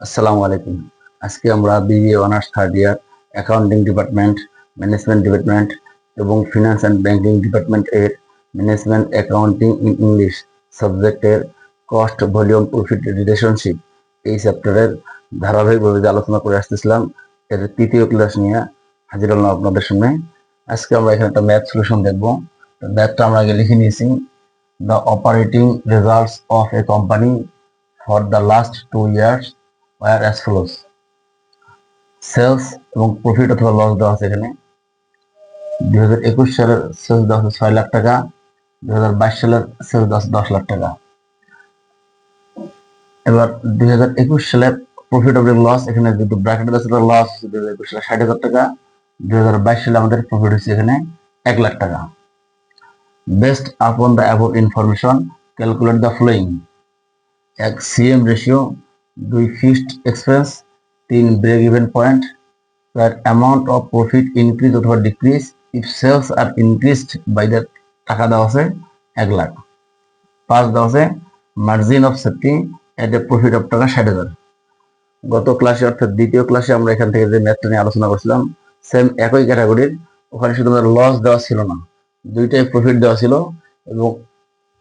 আসসালামু আলাইকুম। আজকে আমরা BBA honours third year accounting department, management department এবং ফিনান্স অ্যান্ড ব্যাংকিং ডিপার্টমেন্ট এর ম্যানেজমেন্ট অ্যাকাউন্টিং ইন ইংলিশ সাবজেক্টের কস্ট ভলিউম প্রফিট রিলেশনশিপ এই চ্যাপ্টারের ধারাবাহিকভাবে যে আলোচনা করে আসতেছিলাম এর তৃতীয় ক্লাস নিয়ে হাজির হলাম আপনাদের সামনে। আজকে আমরা এখানে একটা ম্যাথ সলিউশন দেখব। ম্যাথটা আমরা আগে লিখে নিয়েছি। The operating results of a company for the last 2 years were as follows. Sales এবং প্রফিট অথবা লস দেওয়া আছে এখানে। 2021 সালের সেলস দেওয়া আছে 6 লাখ টাকা, 2022 সালের সেলস দেওয়া আছে 10 লাখ টাকা। এবার 2021 সালের প্রফিট অফ লস এখানে যেহেতু ব্র্যাকেটে আছে লস 2021 সালে 60,000 টাকা, 2022 সালে আমাদের প্রফিট হচ্ছে এখানে 1 লাখ টাকা। Based upon the above information calculate the following: 1 CM ratio, 2 fixed expense, 3 break even point, where amount of profit increase অথবা decrease if sales are increased by the টাকা দেওয়া আছে 1 লাখ। 5 দেওয়া আছে margin of safety at A profit of টাকা 60,000। গত ক্লাসে অর্থাৎ দ্বিতীয় ক্লাসে আমরা এখান থেকে যে ম্যাথটা নিয়ে আলোচনা করছিলাম সেম একই ক্যাটাগরির, ওখানে শুধু লস দেওয়া ছিল না, দুইটাই প্রফিট দেওয়া ছিল এবং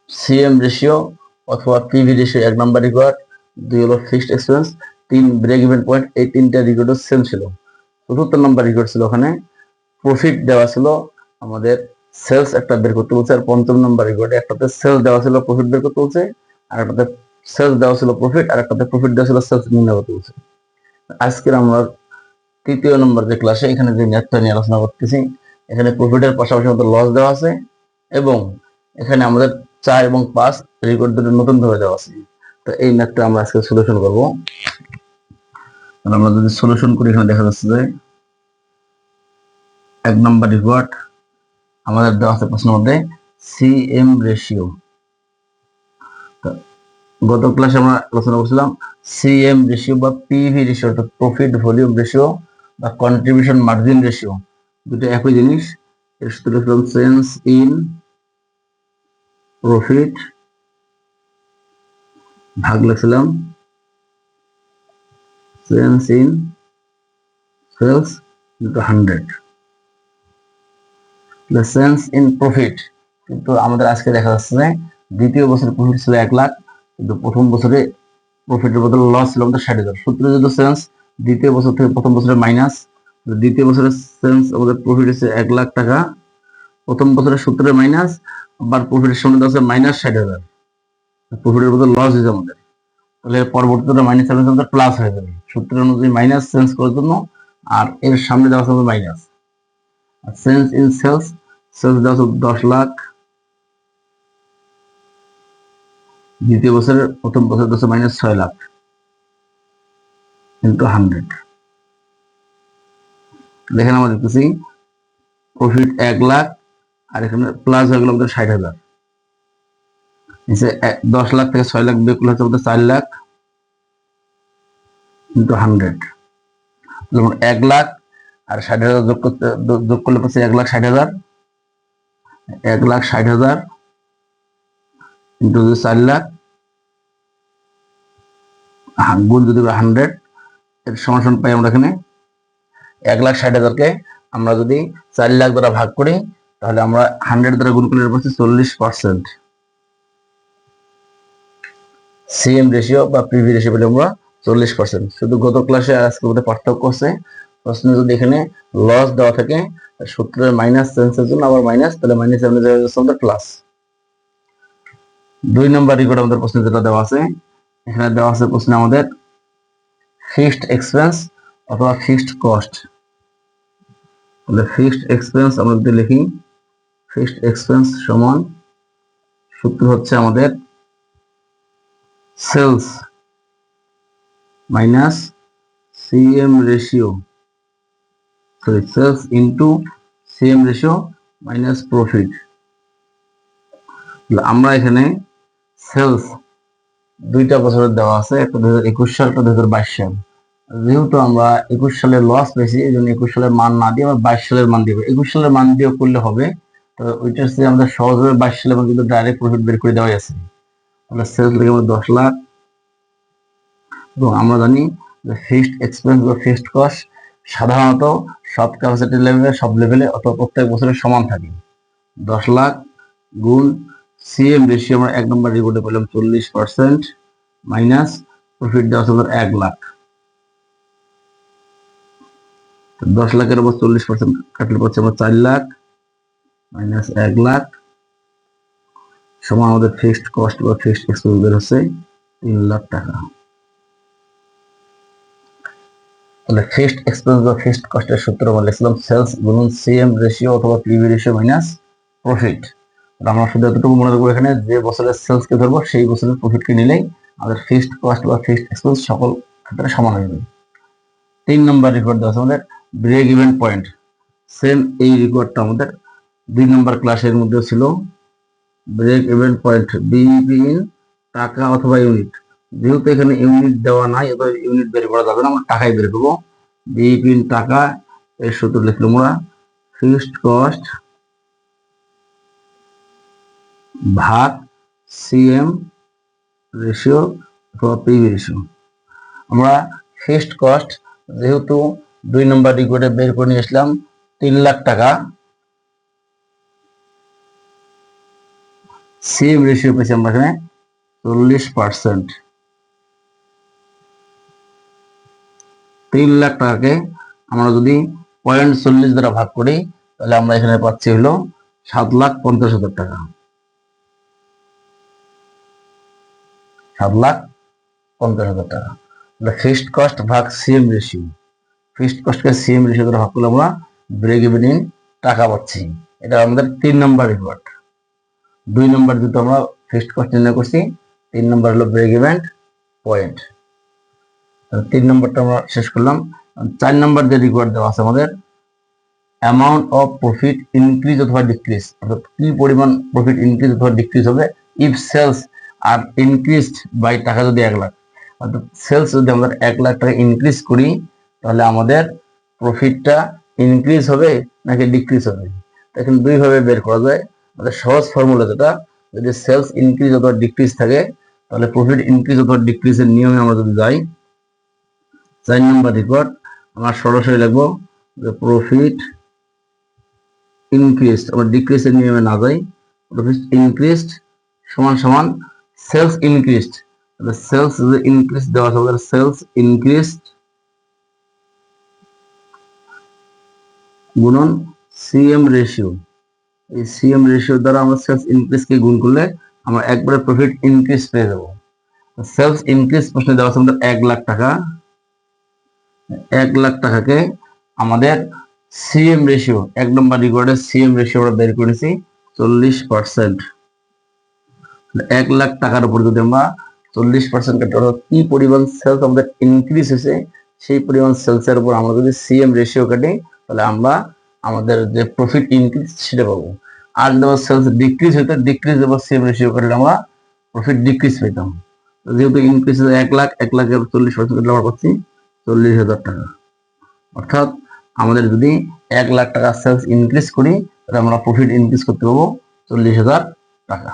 সিএম রেশিও অথবা পিভি রেশিও 1 নাম্বার রিকোয়ার্ড, 2 হলো fixed expense, 3 break even point, এই তিনটা রিকোয়ার্ডও সেম ছিল। 74 নাম্বার রিকোয়ার্ড ছিল ওখানে প্রফিট দেওয়া ছিল আমাদের সেলস একটা বের করতে বলছে, আর 55 নাম্বার রিকোয়ার্ডে একটাতে সেলস দেওয়া ছিল প্রফিট বের করতে বলছে, আর একটাতে সেলস দেওয়া ছিল প্রফিট, আর একটাতে প্রফিট দেওয়া ছিল সেলস নির্ণয় করতে বলছে। আজকের আমরা তৃতীয় নম্বর যে ক্লাসে এখানে যে ম্যাথটা নিয়ে আলোচনা করতেছি, এখানে প্রফিটের পাশাপাশি আমাদের লস দেওয়া আছে এবং এখানে আমাদের 4 এবং 5 রিকোয়ার্ড দুটো নতুন ভাবে দেওয়া আছে। তো এই ম্যাথটা আমরা আজকে সলিউশন করব। আমরা যদি সলিউশন করি এখানে দেখা যাচ্ছে যে 1 নাম্বার রিকোয়ার্ড আমাদের দেওয়া আছে প্রশ্নের মধ্যে সিএম রেশিও। গত ক্লাসে আমরা আলোচনা করছিলাম সিএম রেশিও বা পিভি রেশিও, অর্থাৎ প্রফিট ভলিউম রেশিও বা কন্ট্রিবিউশন মার্জিন রেশিও, দুটো একই জিনিস। এর সূত্র লিখলাম চেঞ্জ ইন প্রফিট ভাগ লিখছিলাম change in sales into 100 change in profit. কিন্তু আমাদের আজকে দেখা যাচ্ছে যে দ্বিতীয় বছরের প্রফিট ছিল 1 লাখ, কিন্তু প্রথম বছরে প্রফিটের বদলে লস ছিল আমাদের 60,000। সূত্রে যদি চেঞ্জ দ্বিতীয় বছর থেকে প্রথম বছরে মাইনাস, দ্বিতীয় বছরের চেঞ্জ আমাদের প্রফিট হচ্ছে 1 লাখ টাকা, প্রথম বছরের সূত্রে মাইনাস, আবার প্রফিটের সঙ্গে দেওয়া আছে মাইনাস 60,000, প্রফিটের বদলে লস হয়েছে আমাদের। তাহলে পরবর্তীতে মাইনাস আমাদের প্লাস হয়ে যাবে সূত্রের অনুযায়ী মাইনাস চেঞ্জ করার জন্য, আর এর সামনে দেওয়া আছে আমাদের minus. Change in sales, sales দেওয়া আছে 10 লাখ, দ্বিতীয় বছরের প্রথম বছর দেওয়া আছে মাইনাস 6 লাখ ইন্টু 100। দেখেন আমরা দেখতেছি প্রফিট 1 লাখ আর এখানে প্লাস হয়ে গেল আমাদের 60,000। 10 লাখ থেকে 6 লাখ বিয়োগ করলে হচ্ছে আমাদের 4 লাখ ইন্টু 100। যেমন 1 লাখ আর 60,000 যোগ করলে পাচ্ছে 1,60,000, 1,60,000 ইন্টু 4 লাখ গুণ যদি 100 এর সমান পাই আমরা এখানে 1,60,000কে আমরা যদি 4 লাখ দ্বারা ভাগ করি তাহলে আমরা 100 দ্বারা গুণ করলে পাচ্ছি 40%। সিএম রেশিও বা পিভি রেশিও বলে আমরা 40%। শুধু গত ক্লাসে আর আজকের মধ্যে পার্থক্য আছে, প্রশ্নে যদি এখানে লস দেওয়া থাকে সূত্রের মাইনাস চেঞ্জের জন্য আবার মাইনাস, তাহলে মাইনাস আমরা যাবে আমাদের প্লাস। 2 নম্বর রিকোয়ার্ড আমাদের প্রশ্নে যেটা দেওয়া আছে, এখানে দেওয়া আছে প্রশ্নে আমাদের ফিক্সড এক্সপেন্স অথবা ফিক্সড কস্ট। তাহলে ফিক্সড এক্সপেন্স আমরা যদি লিখি ফিক্সড এক্সপেন্স সমান সূত্র হচ্ছে আমাদের sales minus CM ratio, sorry sales into CM ratio minus profit. আমরা এখানে সেলস দুইটা বছরের দেওয়া আছে, একটা 2021 সাল, একটা 2022 সাল। যেহেতু আমরা 21 সালে লস পেয়েছি এই জন্য 21 সালের মান না দিয়ে আমরা 22 সালের মান দিব। 21 সালের মান দিয়ে করলে হবে, তো ওইটার চেয়ে আমাদের সহজভাবে 22 সালের মান কিন্তু ডাইরেক্ট প্রফিট বের করে দেওয়া আছে। তাহলে সেলস লিখে আমরা 10 লাখ এবং আমরা জানি ফিক্সড এক্সপেন্স বা ফিক্সড কস্ট সাধারণত সব ক্যাপাসিটি লেভেলে, সব লেভেলে অথবা প্রত্যেক বছরে সমান থাকে। 10 লাখ গুণ সিএম রেশিও আমরা 1 নম্বর রিপোর্টে পেলাম 40% মাইনাস প্রফিট দেওয়া আছে 1 লাখ। 10 লাখের উপর 40% কাটলে পাচ্ছি আমরা 4 লাখ মাইনাস 1 লাখ সমান আমাদের ফিক্সড কস্ট বা ফিক্সড এক্সপেন্স বের হচ্ছে 3 লাখ টাকা। তাহলে ফিক্সড এক্সপেন্স বা ফিক্সড কস্টের সূত্র আমরা লিখলাম সেলস গুণন সিএম রেশিও অথবা পিভি রেশিও মাইনাস প্রফিট। আমরা শুধু এতটুকু মনে রাখবো, এখানে যে বছরের সেলসকে ধরবো সেই বছরের প্রফিটকে নিলেই আমাদের ফিক্সড কস্ট বা ফিক্সড এক্সপেন্স সকল ক্ষেত্রে সমান হয়ে যাবে। 3 নম্বর রিকোয়ার্ড দেওয়া আছে আমাদের ব্রেক ইভেন পয়েন্ট। সেম এই রিকোয়ার্ডটা আমাদের 2 নম্বর ক্লাসের মধ্যে ছিল। Break even point BEP in টাকা অথবা ইউনিট। যেহেতু এখানে ইউনিট দেওয়া নাই, অথবা ইউনিট বের করা যাবে না, আমরা টাকায় বের করবো। বিইপি ইন টাকা এর সূত্র লিখলাম আমরা ফিক্সড কস্ট ভাগ সিএম রেশিও অথবা পিভি রেশিও। আমরা ফিক্সড কস্ট যেহেতু 2 নম্বর রিকোয়ার্ডে বের করে নিয়ে আসলাম 3 লাখ টাকা, সিএম রেশিও পেয়েছি আমরা এখানে 40%। 3 লাখ টাকাকে আমরা যদি 0.40 দ্বারা ভাগ করি তাহলে আমরা এখানে পাচ্ছি হলো 7,50,000 টাকা। 7,50,000 টাকা। ফিক্সড কস্ট ভাগ সিএম রেশিও, ফিক্সড কস্টকে সিএম রেশিও দ্বারা ভাগ করলে আমরা ব্রেক ইভেন ইন টাকা পাচ্ছি। এটা আমাদের 3 নম্বর রিপোর্ট। 2 নম্বর যেহেতু আমরা ফিক্সড কস্ট নির্ণয় করছি, 3 নম্বর হলো ব্রেক ইভেন পয়েন্ট। 3 নম্বরটা আমরা শেষ করলাম। 4 নম্বর যে রিকোয়ার্ড দেওয়া আছে আমাদের অ্যামাউন্ট অফ প্রফিট ইনক্রিজ অথবা ডিক্রিজ, অর্থাৎ কি পরিমাণ প্রফিট ইনক্রিজ অথবা ডিক্রিজ হবে if sales are increased by টাকা যদি 1 লাখ, অর্থাৎ সেলস যদি আমরা 1 লাখ টাকা ইনক্রিজ করি তাহলে আমাদের প্রফিটটা ইনক্রিজ হবে নাকি ডিক্রিজ হবে। এখন 2 ভাবে বের করা যায়। আমাদের সহজ ফর্মুলা যেটা, যদি সেলস ইনক্রিজ অথবা ডিক্রিজ থাকে তাহলে প্রফিট ইনক্রিজ অথবা ডিক্রিজের নিয়মে আমরা যদি যাই, 4 নম্বর রিকোয়ার্ড আমরা সরাসরি লিখবো যে প্রফিট ইনক্রিজড, আমরা ডিক্রিজের নিয়মে না যাই, প্রফিট ইনক্রিজড সমান সমান সেলস ইনক্রিজড। সেলস যে ইনক্রিজ দেওয়া আছে আমাদের সেলস ইনক্রিজড গুণন সিএম রেশিও। এই সিএম রেশিও দ্বারা আমরা সেলস ইনক্রিজ কে গুণ করলে আমরা একবারে প্রফিট ইনক্রিজ পেয়ে যাব। সেলস ইনক্রিজ প্রশ্নে দেওয়া আছে আমাদের 1 লাখ টাকা। 1 লাখ টাকাকে আমাদের সিএম রেশিও 1 নম্বর রিকোয়ার্ডের সিএম রেশিও আমরা বের করেছি 40%। 1 লাখ টাকার উপর যদি আমরা 40% কাটি, অর্থাৎ কি পরিমাণ সেলস আমাদের ইনক্রিজ হয়েছে সেই পরিমাণ সেলসের উপর আমরা যদি সিএম রেশিও কাটি তাহলে আমরা আমাদের যে প্রফিট ইনক্রিজ সেটা পাবো। আর যদি সেলস ডিক্রিজ হইতো, ডিক্রিজ এবং সিএম রেশিও কাটলে আমরা প্রফিট ডিক্রিজ পেতাম। যেহেতু ইনক্রিজ 1 লাখ, 1 লাখের 40% কাটলে আমরা পাচ্ছি 40,000 টাকা। অর্থাৎ আমাদের যদি 1 লাখ টাকা সেলস ইনক্রিজ করি তাহলে আমরা প্রফিট ইনক্রিজ করতে পারবো 40,000 টাকা।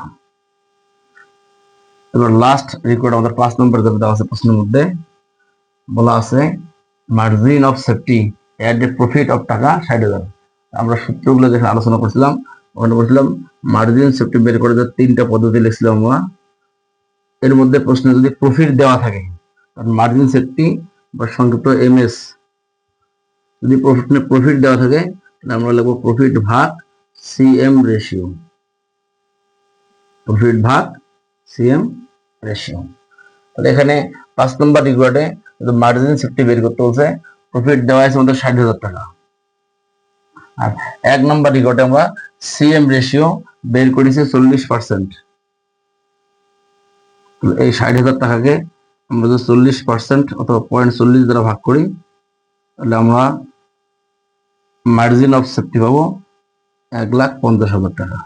এবার লাস্ট রিকোয়ার্ড আমাদের 5 নম্বর যেটা দেওয়া আছে প্রশ্নের মধ্যে বলা আছে margin of safety at the profit of টাকা 60,000। আমরা সূত্রগুলো যেখানে আলোচনা করছিলাম ওখানে বলছিলাম মার্জিন সেফটি বের করে যে 3টা পদ্ধতি লিখছিলাম আমরা। এর মধ্যে প্রশ্নে যদি প্রফিট দেওয়া থাকে মার্জিন সেফটি বা সংক্ষিপ্ত এমএস, যদি প্রফিট দেওয়া থাকে তাহলে আমরা লিখবো প্রফিট ভাগ সিএম রেশিও, প্রফিট ভাগ সিএম রেশিও। তাহলে এখানে 5 নম্বর রিকোয়ার্ডে মার্জিন সেফটি বের করতে বলছে, প্রফিট দেওয়া আছে আমাদের 60,000 টাকা। আর 1 নম্বর রিকোয়ার্ডে আমরা সিএম রেশিও বের করেছি 40%। এই 60,000 টাকাকে আমরা যদি 40% অথবা 0.40 দ্বারা ভাগ করি তাহলে আমরা মার্জিন অফ সেফটি পাবো 1,50,000 টাকা।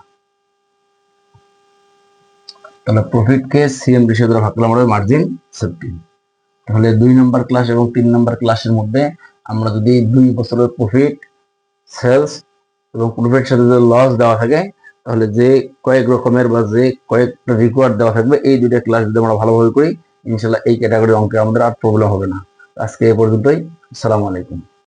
তাহলে প্রফিটকে সিএম রেশিও দ্বারা ভাগ করলে আমরা মার্জিন সেফটি। তাহলে 2 নম্বর ক্লাস এবং 3 নম্বর ক্লাসের মধ্যে আমরা যদি 2 বছরের প্রফিট, সেলস এবং প্রফিটের সাথে যদি লস দেওয়া থাকে তাহলে যে কয়েক রকমের বা যে কয়েকটা রিকোয়ার্ড দেওয়া থাকবে এই 2টা ক্লাস যদি আমরা ভালোভাবে করি ইনশাআল্লাহ এই ক্যাটাগরি অঙ্কে আমাদের আর প্রবলেম হবে না। আজকে এ পর্যন্তই। আসসালামু আলাইকুম।